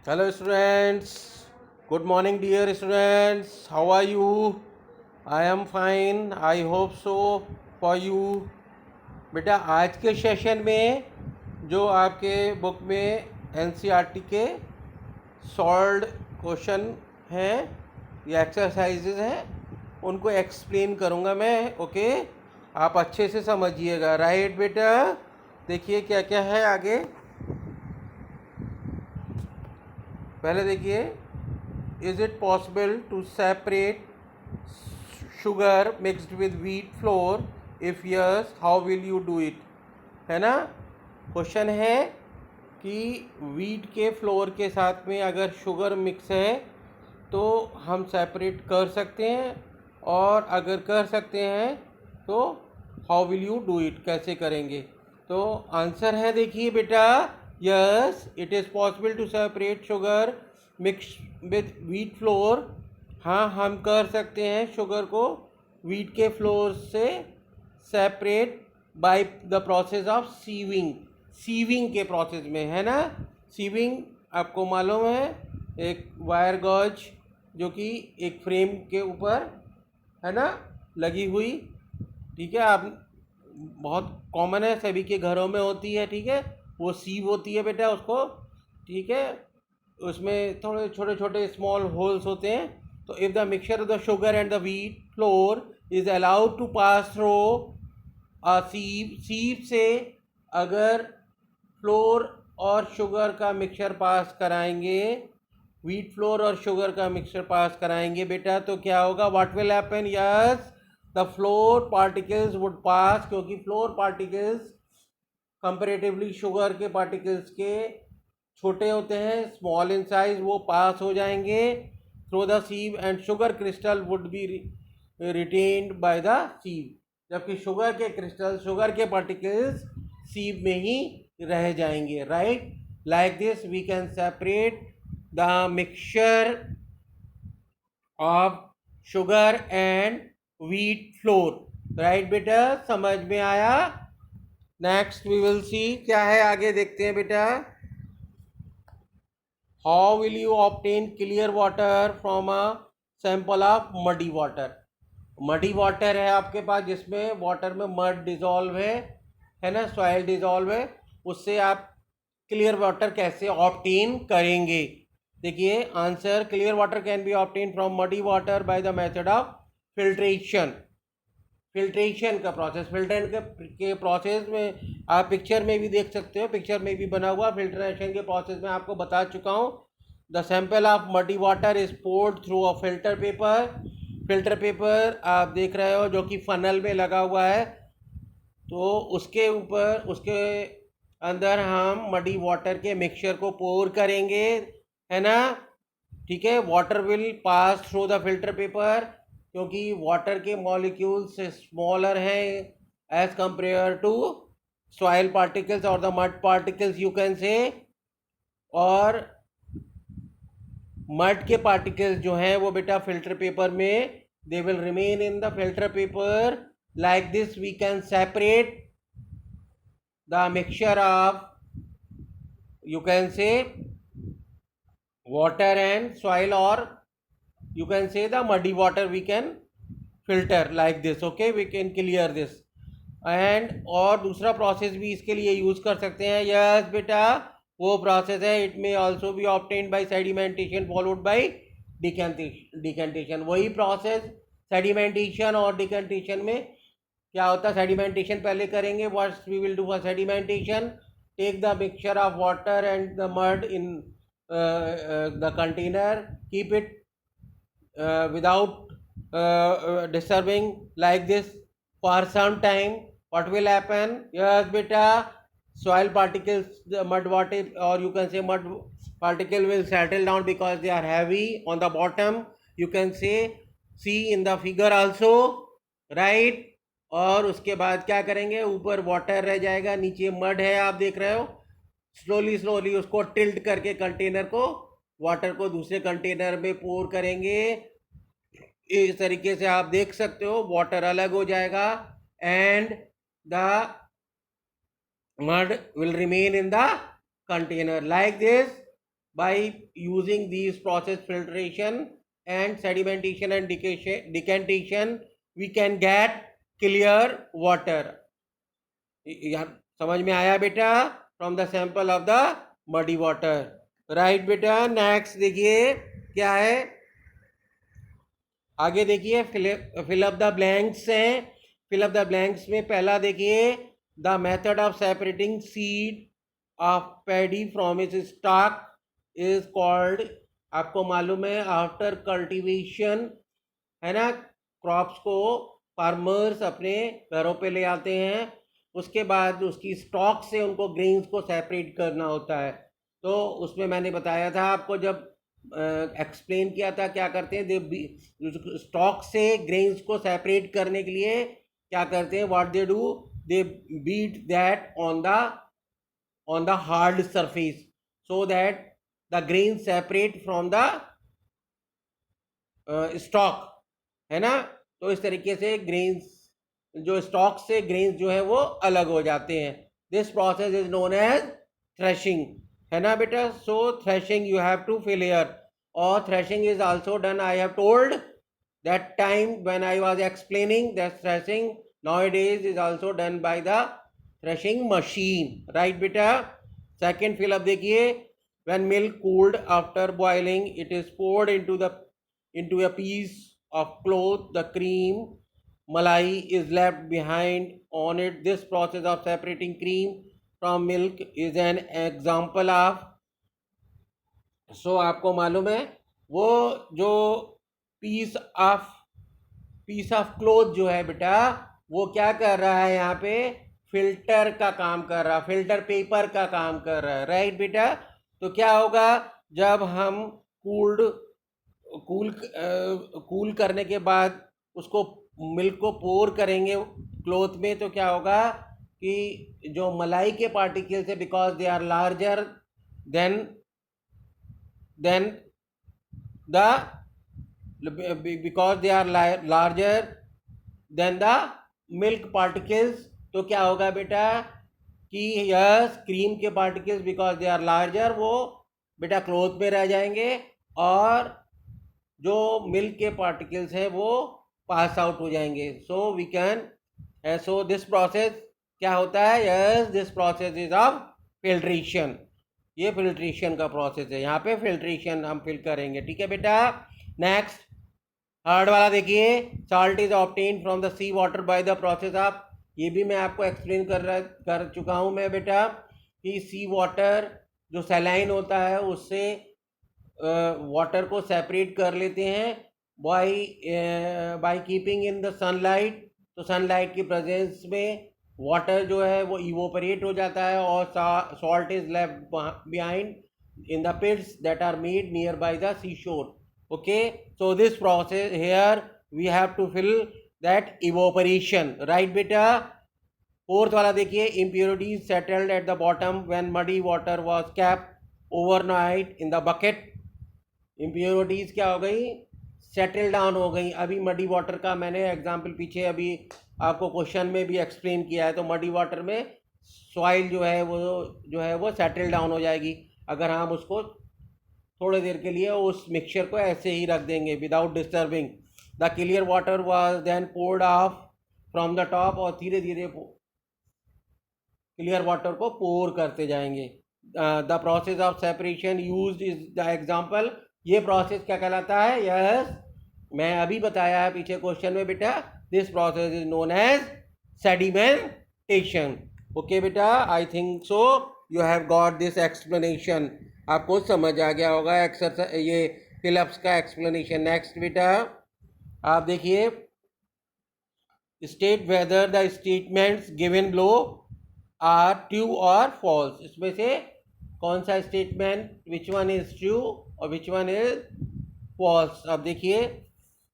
Hello students, good morning dear students, how are you? I am fine, I hope so for you. बेटा आज के session में जो आपके बुक में एनसीईआरटी के सॉल्व्ड क्वेश्चन हैं या एक्सरसाइजेज हैं उनको एक्सप्लेन करूँगा मैं, ओके? आप अच्छे से समझिएगा, राइट बेटा? देखिए क्या क्या है आगे। पहले देखिए, is it possible to separate sugar mixed with wheat flour? If yes, how will you do it? है ना? क्वेश्चन है कि व्हीट के फ्लोर के साथ में अगर शुगर मिक्स है तो हम सेपरेट कर सकते हैं, और अगर कर सकते हैं तो how will you do it, कैसे करेंगे? तो आंसर है, देखिए बेटा, yes it is possible to separate sugar mix with wheat flour. हाँ, हम कर सकते हैं शुगर को व्हीट के फ्लोर से separate by the process of sieving. Sieving के प्रोसेस में, है ना? सीविंग आपको मालूम है, एक वायर गॉज जो कि एक फ्रेम के ऊपर, है ना, लगी हुई, ठीक है? आप बहुत कॉमन है, सभी के घरों में होती है, ठीक है? वो सीव होती है बेटा उसको, ठीक है? उसमें थोड़े छोटे छोटे स्मॉल होल्स होते हैं। तो if the mixture of the sugar and the wheat flour is allowed to pass through a sieve, sieve से अगर फ्लोर और शुगर का मिक्सचर पास कराएंगे, व्हीट फ्लोर और शुगर का मिक्सचर पास कराएंगे बेटा, तो क्या होगा? What will happen? Yes, the flour particles would pass, क्योंकि फ्लोर पार्टिकल्स कंपेरेटिवली शुगर के पार्टिकल्स के छोटे होते हैं, स्मॉल इन साइज, वो पास हो जाएंगे through the sieve and sugar crystal would be retained by the sieve, जबकि शुगर के क्रिस्टल, शुगर के पार्टिकल्स सीव में ही रह जाएंगे, right? Like this we can separate the mixture of sugar and wheat flour, right बेटा? समझ में आया? नेक्स्ट वी विल सी क्या है आगे, देखते हैं बेटा। How will you obtain clear water from a sample of muddy water? Muddy water है आपके पास जिसमें वाटर में मड डिजॉल्व है ना, सॉइल डिजॉल्व है, उससे आप क्लियर वाटर कैसे ऑब्टेन करेंगे? देखिए answer, clear water can B obtain from muddy water by the method of filtration. Filtration का प्रोसेस, फिल्टर के प्रोसेस में आप पिक्चर में भी देख सकते हो, पिक्चर में भी बना हुआ फिल्ट्रेशन के प्रोसेस में आपको बता चुका हूँ। The sample of muddy water is poured through a filter paper. Filter paper आप देख रहे हो जो कि फनल में लगा हुआ है, तो उसके ऊपर, उसके अंदर हम मडी वाटर के मिक्सचर को पोर करेंगे, है ना? ठीक है, water will pass through the filter paper, क्योंकि वाटर के मॉलिक्यूल्स स्मॉलर हैं as compare to soil particles और the mud particles, you can say. और मड के पार्टिकल्स जो हैं वो बेटा फिल्टर पेपर में, they will remain in the filter paper. Like this we can separate the mixture of, you can say, water and soil, or you can say the muddy water we can filter like this, okay? We can clear this, and और दूसरा process भी इसके लिए use कर सकते हैं। Yes बेटा, वो प्रोसेस है, it may also be obtained by sedimentation followed by decantation. वही प्रोसेस, सेडिमेंटेशन और डिकेंटेशन में क्या होता है? सेडिमेंटेशन पहले करेंगे, what we will do for sedimentation, take the mixture of water and the mud in the container, keep it without disturbing like this for some time. What will happen? Yes beta, soil particles, the mud water, or you can say mud particle will settle down because they are heavy on the bottom, you can say, see in the figure also, right? और उसके बाद क्या करेंगे? ऊपर water रह जाएगा, नीचे mud है, आप देख रहे हो। स्लोली स्लोली उसको टिल्ट करके कंटेनर को, वाटर को दूसरे कंटेनर में पोर करेंगे। इस तरीके से आप देख सकते हो वाटर अलग हो जाएगा and the mud will remain in the container like this. by using these process filtration and sedimentation and decantation we can get clear water. यार समझ में आया बेटा? From the sample of the muddy water. Right बेटा. Next देखिए क्या है आगे. देखिए फिल अप द ब्लैंक्स हैं. फिल अप द ब्लैंक्स में पहला देखिए the method of separating seed of paddy from its stock is called. आपको मालूम है आफ्टर कल्टीवेशन है ना, क्रॉप्स को फार्मर्स अपने घरों पे ले आते हैं, उसके बाद उसकी स्टॉक से उनको ग्रेन्स को सेपरेट करना होता है. तो उसमें मैंने बताया था आपको, जब एक्सप्लेन किया था क्या करते हैं, दे स्टॉक से ग्रेन्स को सेपरेट करने के लिए क्या करते हैं, what they do, they beat that on the hard surface so that the grain separate from the stalk, है ना. तो इस तरीके से ग्रेन्स जो स्टॉक से ग्रेन्स जो है वो अलग हो जाते हैं. This process is known as threshing, है ना बेटा. So threshing you have to fill here, और threshing is also done. I have told that time when I was explaining that threshing nowadays is also done by the threshing machine. Right बेटा. Second fill up देखिए. when milk cooled after boiling it is poured into a piece of cloth. The cream malai is left behind on it. This process of separating cream from milk is an example of. so आपको मालूम है वो जो piece of cloth जो है बेटा, वो क्या कर रहा है यहाँ पे, फिल्टर का काम कर रहा है, फिल्टर पेपर का काम कर रहा है. राइट बेटा. तो क्या होगा जब हम कूल करने के बाद उसको मिल्क को पोर करेंगे क्लोथ में, तो क्या होगा कि जो मलाई के पार्टिकल्स है, because they are larger than the because they are larger than the milk particles. तो क्या होगा बेटा कि यस क्रीम के particles because they are larger वो बेटा क्लोथ में रह जाएंगे, और जो मिल्क के पार्टिकल्स हैं वो पास आउट हो जाएंगे. So we can so this process क्या होता है, yes this process is of filtration. ये फिल्ट्रेशन का प्रोसेस है. यहाँ पे फिल्ट्रेशन हम फिल करेंगे. ठीक है बेटा. नेक्स्ट थर्ड वाला देखिए. Salt is obtain from the sea water by the process of. ये भी मैं आपको एक्सप्लेन कर चुका हूँ मैं बेटा कि सी वाटर जो सैलाइन होता है उससे वाटर को सेपरेट कर लेते हैं by keeping in the sunlight. तो सनलाइट की प्रेजेंस में वाटर जो है वो इवोपरेट हो जाता है, और salt is left behind in the pits that are made nearby the seashore. Okay, so this process here we have to fill that evaporation. Right beta. Fourth वाला देखिए. impurities settled at the bottom when muddy water was kept overnight in the bucket. impurities क्या हो गई, settle down हो गई. अभी muddy water का मैंने एग्जाम्पल पीछे अभी आपको क्वेश्चन में भी एक्सप्लेन किया है. तो मडी वाटर में सॉइल जो है वो सेटल डाउन हो जाएगी अगर हम उसको थोड़ी देर के लिए उस मिक्सचर को ऐसे ही रख देंगे without disturbing. The clear water was then poured off from the top, और धीरे धीरे क्लियर वाटर को पोर करते जाएंगे. The process of separation used is the example. ये प्रोसेस क्या कहलाता है, यस मैं अभी बताया है पीछे क्वेश्चन में बेटा. This process is known as sedimentation. Okay बेटा. I think so you have got this explanation. आपको समझ आ गया होगा एक्सरसाइज ये फिलअप्स का एक्सप्लेनेशन. नेक्स्ट बेटा आप देखिए. State whether the statements given below are true और फॉल्स. इसमें से कौन सा statement, which one is true और विच वन इज फॉल्स. अब देखिए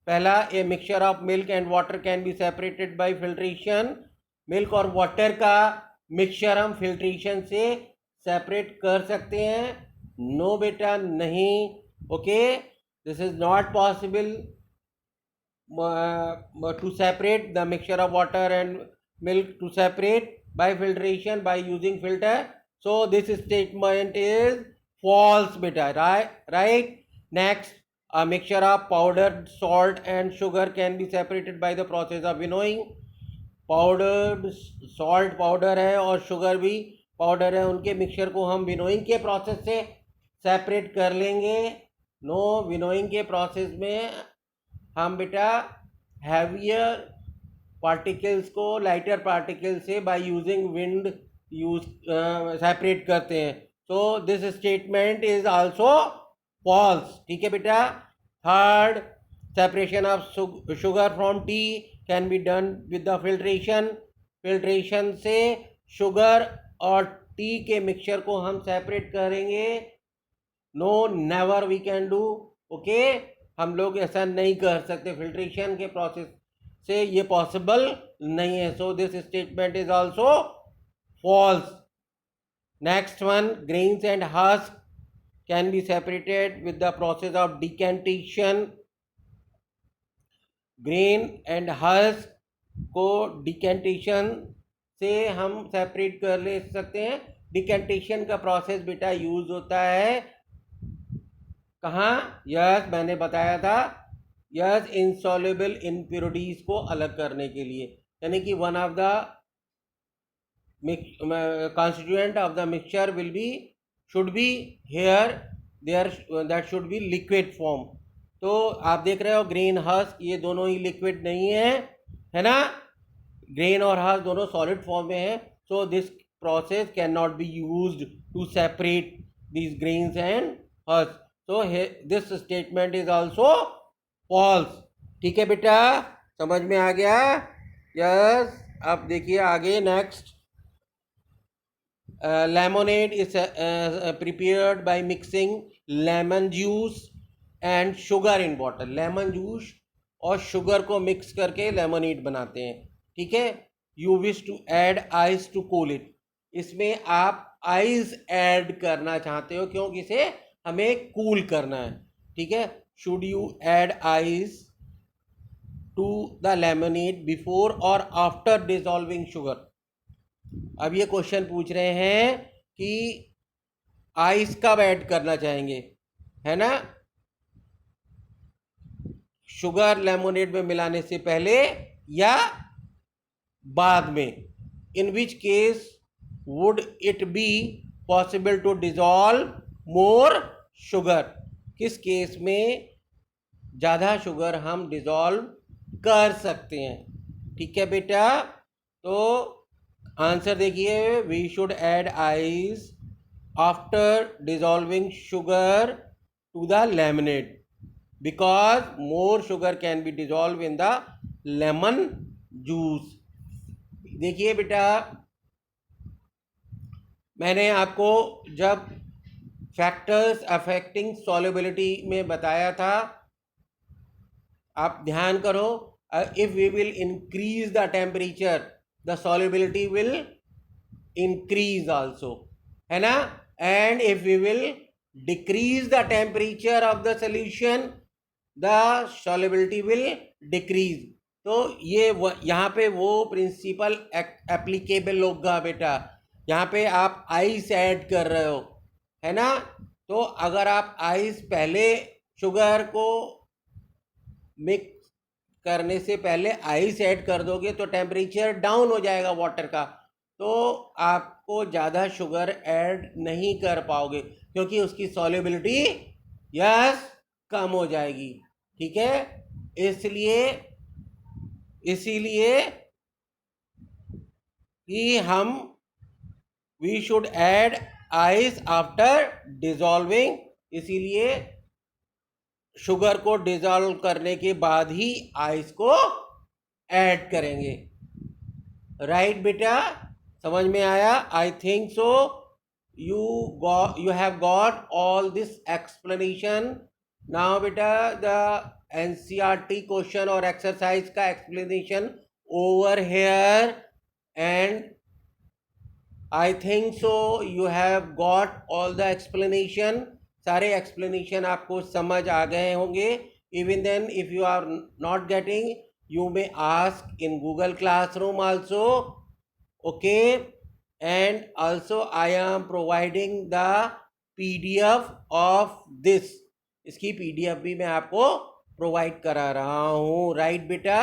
पहला, a mixture of milk and water can be separated by filtration. Milk और वाटर का मिक्सचर हम फिल्ट्रेशन से सेपरेट कर सकते हैं. नो बेटा नहीं. Okay, this is not possible to separate the mixture of water and milk to separate by filtration by using filter. So this statement is false beta, right. Next, a mixture of powdered salt and sugar can be separated by the process of winnowing. Powdered salt powder है और sugar भी powder है, उनके mixture को हम winnowing के process से separate कर लेंगे. नो, विनोइंग के प्रोसेस में हम बेटा हैवियर पार्टिकल्स को लाइटर पार्टिकल से by using wind use separate करते हैं. So this statement is also false. ठीक है बेटा. Third, separation of sugar from tea can be done with the filtration. Filtration से शुगर और टी के मिक्सचर को हम सेपरेट करेंगे. No, never we can do. Okay, हम लोग ऐसा नहीं कर सकते. फिल्ट्रेशन के प्रोसेस से ये पॉसिबल नहीं है. So this statement is also false. Next one, grains and husk can be separated with the process of decantation. Grain and husk को डिकेंटेशन से हम सेपरेट कर ले सकते हैं. डिकेंटेशन का प्रोसेस बेटा यूज होता है कहाँ? यस, मैंने बताया था. यस, इनसॉल्युबल इम्प्योरिटीज को अलग करने के लिए, यानी कि one of the constituent of the mixture will be should be here there that should be liquid form. तो आप देख रहे हो ग्रेन हस्क ये दोनों ही लिक्विड नहीं है ना. ग्रेन और हस्क दोनों सॉलिड फॉर्म में है. So this process can not be used to separate these grains and husks. So this statement is also false. ठीक है बेटा, समझ में आ गया? यस. अब देखिए आगे. Next, lemonade is prepared by mixing lemon juice and sugar in water. Lemon juice और शुगर को मिक्स करके लेमोनेड बनाते हैं. ठीक है. You wish to add ice to cool it. इसमें आप आइस ऐड करना चाहते हो क्योंकि इसे हमें कूल करना है. ठीक है. Should you add ice to the lemonade before और आफ्टर डिसॉल्विंग शुगर. अब ये क्वेश्चन पूछ रहे हैं कि आइस कब ऐड करना चाहेंगे, है ना. शुगर लेमोनेड में मिलाने से पहले या बाद में. In which case would it be possible to dissolve more sugar. किस केस में ज़्यादा शुगर हम डिसॉल्व कर सकते हैं. ठीक है बेटा. तो आंसर देखिए. We should add ice after dissolving sugar to the lemonade because more sugar can be dissolve in the lemon juice. देखिए बेटा, मैंने आपको जब फैक्टर्स अफेक्टिंग सॉल्युबिलिटी में बताया था, आप ध्यान करो. If we will increase the temperature the solubility will increase also, है ना. and if we will decrease the temperature of the solution the solubility will decrease. तो ये यहाँ पे वो प्रिंसिपल एप्लीकेबल होगा बेटा. यहाँ पे आप आइस ऐड कर रहे हो, है ना. तो अगर आप आइस पहले शुगर को मिक्स करने से पहले आइस ऐड कर दोगे तो टेम्परेचर डाउन हो जाएगा वाटर का. तो आपको ज़्यादा शुगर ऐड नहीं कर पाओगे क्योंकि उसकी सॉल्युबिलिटी यस कम हो जाएगी. ठीक है. इसीलिए कि हम we should add ice after dissolving. इसीलिए शुगर को डिसॉल्व करने के बाद ही आइस को ऐड करेंगे. राइट बेटा, समझ में आया? I think so you have got all this explanation. Now बेटा द एनसीईआरटी क्वेश्चन और एक्सरसाइज का explanation over here and I think so you have got all the explanation. सारे एक्सप्लेनेशन आपको समझ आ गए होंगे. Even then if you are not getting you may ask in Google Classroom also. Okay. And also I am providing the PDF of this, इसकी PDF भी मैं आपको प्रोवाइड करा रहा हूँ, राइट बेटा.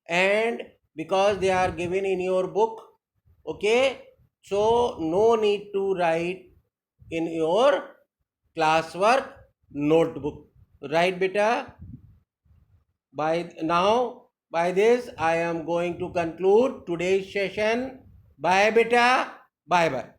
And because they are given in your book, okay, so no need to write in your classwork notebook, right beta. By now, by this I am going to conclude today's session. Bye beta, bye bye.